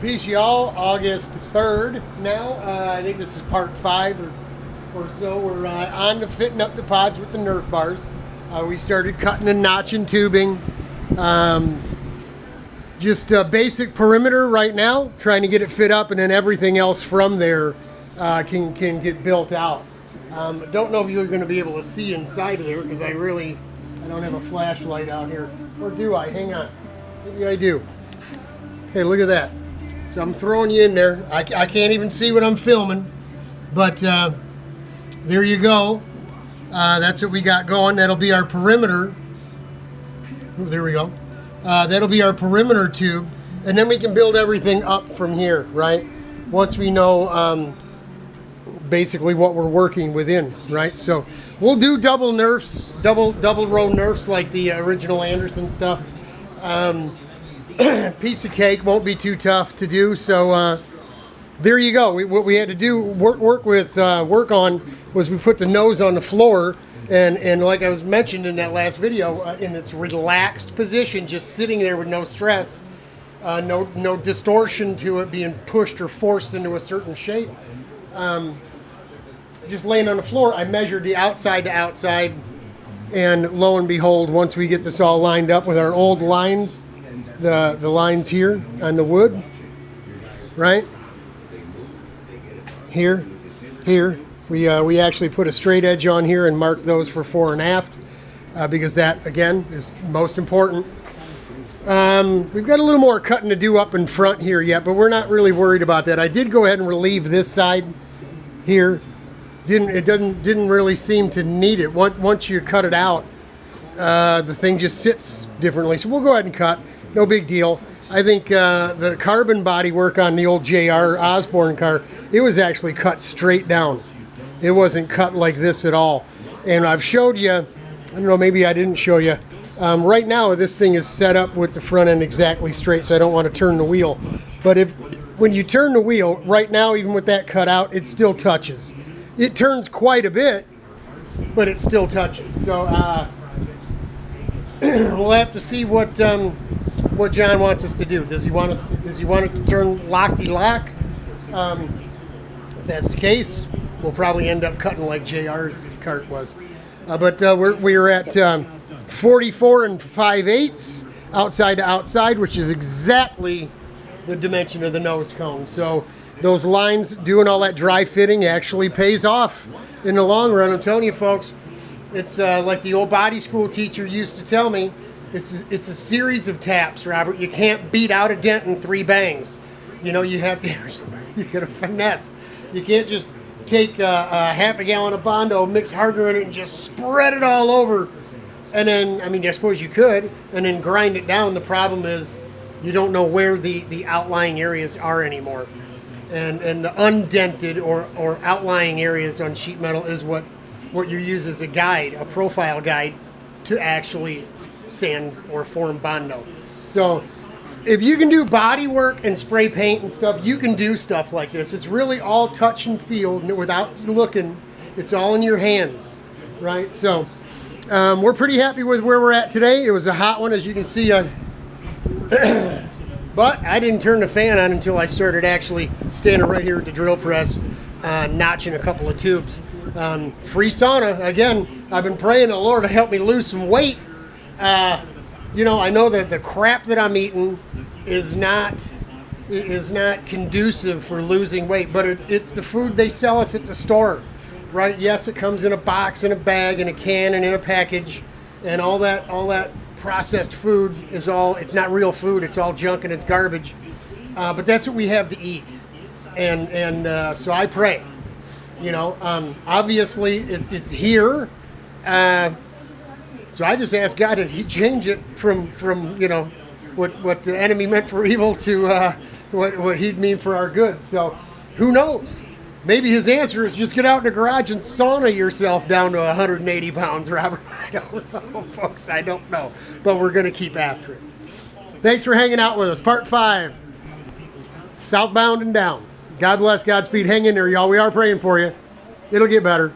Peace, y'all. August 3rd now. I think this is part 5 or so. We're on to fitting up the pods with the Nerf bars. We started cutting and notching tubing. Just basic perimeter right now, trying to get it fit up, and then everything else from there can get built out. Don't know if you're going to be able to see inside of there because I don't have a flashlight out here. Or do I? Hang on. Maybe I do. Hey, look at that. So I'm throwing you in there. I can't even see what I'm filming, but there you go. That's what we got going. That'll be our perimeter. Ooh, there we go. That'll be our perimeter tube, and then we can build everything up from here, right? Once we know basically what we're working within, right? So we'll do double nerfs, double row nerfs like the original Anderson stuff. Piece of cake, won't be too tough to do. So there you go. What we had to do work on was we put the nose on the floor, and like I was mentioned in that last video, in its relaxed position, just sitting there with no stress, no distortion to it being pushed or forced into a certain shape. Just laying on the floor, I measured the outside to outside, and lo and behold, once we get this all lined up with our old lines, the lines here on the wood, right? Here, we actually put a straight edge on here and marked those for fore and aft, because that, again, is most important. We've got a little more cutting to do up in front here yet, but we're not really worried about that. I did go ahead and relieve this side here. Didn't really seem to need it. Once you cut it out, the thing just sits differently. So we'll go ahead and cut. No big deal. I think the carbon body work on the old JR Osborne car, it was actually cut straight down. It wasn't cut like this at all. And I've showed you, I don't know, maybe I didn't show you. Right now, this thing is set up with the front end exactly straight, so I don't want to turn the wheel. But when you turn the wheel, right now, even with that cut out, it still touches. It turns quite a bit, but it still touches. So we'll have to see what John wants us to do. Does he want it to turn lock-de-lock? If that's the case, we'll probably end up cutting like JR's cart was. But we're at 44 5/8 outside to outside, which is exactly the dimension of the nose cone. So those lines, doing all that dry fitting actually pays off in the long run. I'm telling you, folks, it's like the old body school teacher used to tell me, it's a series of taps, Robert. You can't beat out a dent in 3 bangs. You know, you got to finesse. You can't just take a half a gallon of Bondo, mix hardener in it, and just spread it all over. And then, I mean, I suppose you could, and then grind it down. The problem is you don't know where the outlying areas are anymore. And the undented or outlying areas on sheet metal is what you use as a guide, a profile guide, to actually sand or form Bondo. So if you can do body work and spray paint and stuff, you can do stuff like this. It's really all touch and feel without looking. It's all in your hands, right? So we're pretty happy with where we're at today. It was a hot one, as you can see. But I didn't turn the fan on until I started actually standing right here at the drill press, notching a couple of tubes. Free sauna. Again, I've been praying the Lord to help me lose some weight. You know, I know that the crap that I'm eating is not conducive for losing weight, but it's the food they sell us at the store, right? Yes, it comes in a box, in a bag, in a can, and in a package, and all that processed food it's not real food. It's all junk and it's garbage. But that's what we have to eat, and so I pray. You know, obviously it's here. So I just asked God that He change it from you know what the enemy meant for evil to what He'd mean for our good. So who knows? Maybe His answer is just get out in the garage and sauna yourself down to 180 pounds, Robert. I don't know, folks. I don't know, but we're going to keep after it. Thanks for hanging out with us. Part 5, southbound and down. God bless, Godspeed. Hang in there, y'all. We are praying for you. It'll get better.